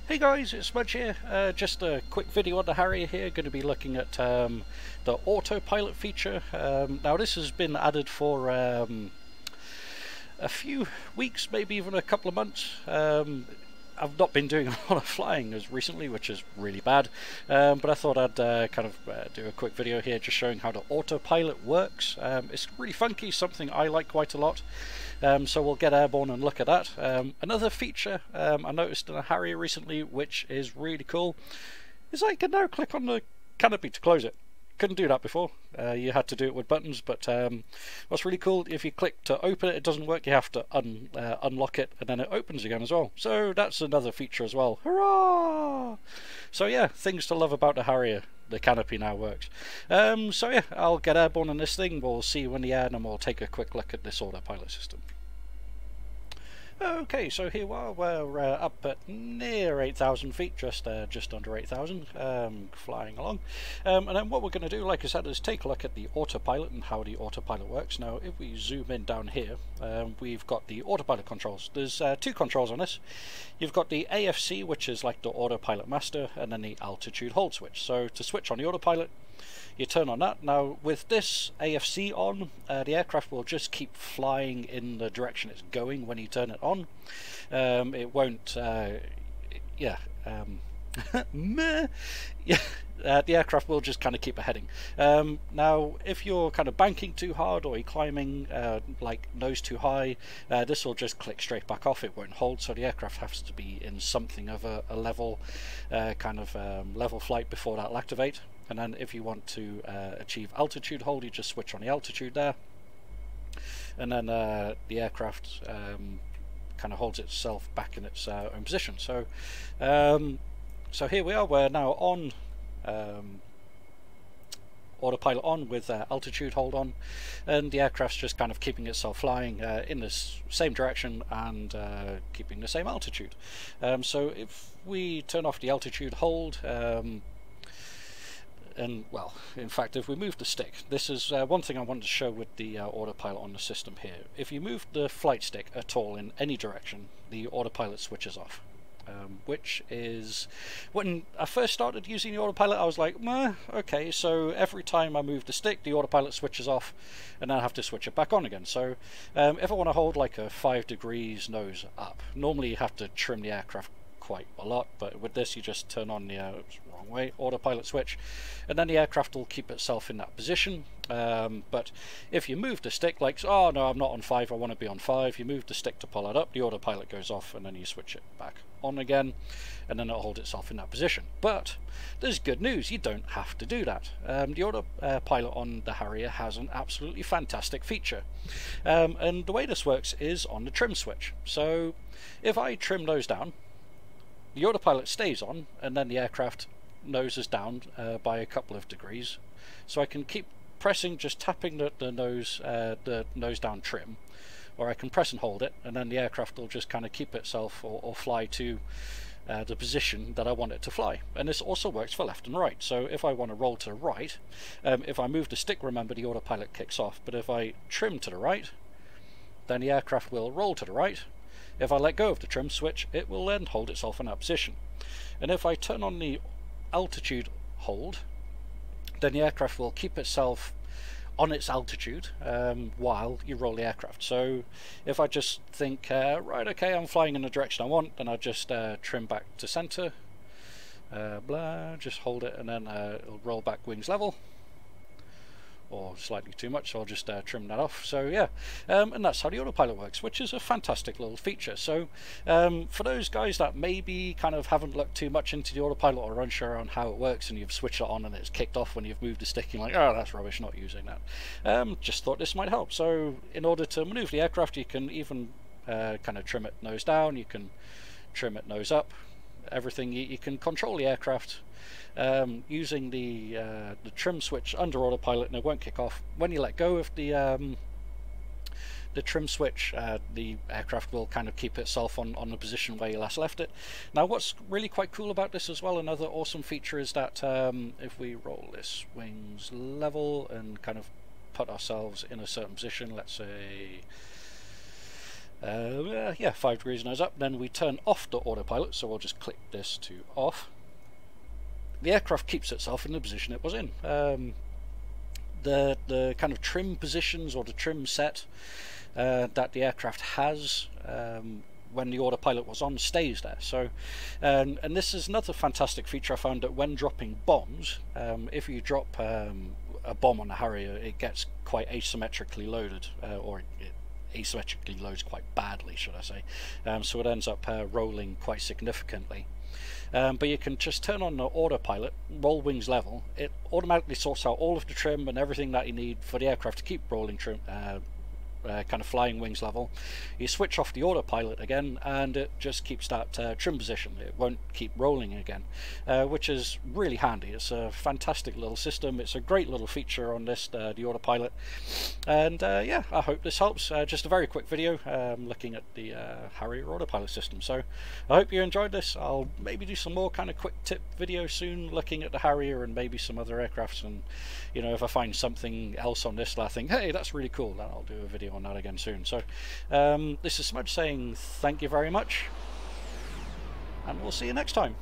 Hey guys, it's Smudge here. Just a quick video on the Harrier here. Going to be looking at the autopilot feature. Now this has been added for a few weeks, maybe even a couple of months. I've not been doing a lot of flying as recently, which is really bad, but I thought I'd do a quick video here just showing how the autopilot works. It's really funky, something I like quite a lot, so we'll get airborne and look at that. Another feature I noticed in a Harrier recently, which is really cool, is I can now click on the canopy to close it. Couldn't do that before. You had to do it with buttons, but what's really cool, if you click to open it, it doesn't work. You have to unlock it, and then it opens again as well. So that's another feature as well. Hurrah! So yeah, things to love about the Harrier. The canopy now works. So yeah, I'll get airborne on this thing. We'll see you in the air, and then we'll take a quick look at this autopilot system. Okay, so here we are, we're up at near 8,000 feet, just under 8,000, flying along. And then what we're going to do, like I said, is take a look at the autopilot and how the autopilot works. Now, if we zoom in down here, we've got the autopilot controls. There's two controls on this. You've got the AFC, which is like the autopilot master, and then the altitude hold switch. So to switch on the autopilot, you turn on that. Now with this AFC on, the aircraft will just keep flying in the direction it's going when you turn it on. It won't, meh. Yeah, the aircraft will just kind of keep heading. Now if you're kind of banking too hard or you're climbing like nose too high, this will just click straight back off. It won't hold, so the aircraft has to be in something of a level level flight before that will activate. And then if you want to achieve altitude hold, you just switch on the altitude there, and then the aircraft kind of holds itself back in its own position. So so here we are, we're now on autopilot on with altitude hold on, and the aircraft's just kind of keeping itself flying in this same direction and keeping the same altitude. So if we turn off the altitude hold, and well, in fact, if we move the stick, this is one thing I wanted to show with the autopilot on the system here. If you move the flight stick at all in any direction, the autopilot switches off. Which is, when I first started using the autopilot, I was like, meh, okay, so every time I move the stick, the autopilot switches off, and then I have to switch it back on again. So if I want to hold like a 5 degrees nose up, normally you have to trim the aircraft quite a lot, but with this you just turn on the wrong way autopilot switch, and then the aircraft will keep itself in that position. But if you move the stick, like, oh no, I'm not on 5, I want to be on 5, you move the stick to pull it up, the autopilot goes off, and then you switch it back on again, and then it'll hold itself in that position. But there's good news, you don't have to do that. The autopilot on the Harrier has an absolutely fantastic feature, and the way this works is on the trim switch. So if I trim those down, the autopilot stays on, and then the aircraft noses down by a couple of degrees. So I can keep pressing, just tapping the nose down trim, or I can press and hold it, and then the aircraft will just kind of keep itself or fly to the position that I want it to fly. And this also works for left and right. So if I want to roll to the right, if I move the stick, remember the autopilot kicks off, but if I trim to the right, then the aircraft will roll to the right. If I let go of the trim switch, it will then hold itself in that position. And if I turn on the altitude hold, then the aircraft will keep itself on its altitude while you roll the aircraft. So if I just think, right, okay, I'm flying in the direction I want, then I just trim back to center, just hold it, and then it'll roll back wings level, or slightly too much, so I'll just trim that off. So yeah, and that's how the autopilot works, which is a fantastic little feature. So for those guys that maybe kind of haven't looked too much into the autopilot or unsure on how it works, and you've switched it on and it's kicked off when you've moved the stick, you're like, oh, that's rubbish, not using that. Just thought this might help. So in order to maneuver the aircraft, you can even kind of trim it nose down, you can trim it nose up, everything. You can control the aircraft using the trim switch under autopilot, and it won't kick off. When you let go of the trim switch, the aircraft will kind of keep itself on the position where you last left it. Now what's really quite cool about this as well, another awesome feature, is that if we roll this wings level and kind of put ourselves in a certain position, let's say Yeah, 5 degrees nose up. Then we turn off the autopilot, so we'll just click this to off. The aircraft keeps itself in the position it was in. The kind of trim positions or the trim set that the aircraft has when the autopilot was on stays there. So, and this is another fantastic feature I found, that when dropping bombs, if you drop a bomb on the Harrier, it gets quite asymmetrically loaded, or it asymmetrically loads quite badly, should I say. So it ends up rolling quite significantly. But you can just turn on the autopilot, roll wings level. It automatically sorts out all of the trim and everything that you need for the aircraft to keep rolling trim, kind of flying wings level. You switch off the autopilot again and it just keeps that trim position. It won't keep rolling again, which is really handy. It's a fantastic little system. It's a great little feature on this, the autopilot. And yeah, I hope this helps. Just a very quick video looking at the Harrier autopilot system. So I hope you enjoyed this. I'll maybe do some more kind of quick tip videos soon looking at the Harrier and maybe some other aircrafts, and you know, if I find something else on this that I think, hey, that's really cool, then I'll do a video on that again soon. So this is Smudge saying thank you very much, and we'll see you next time.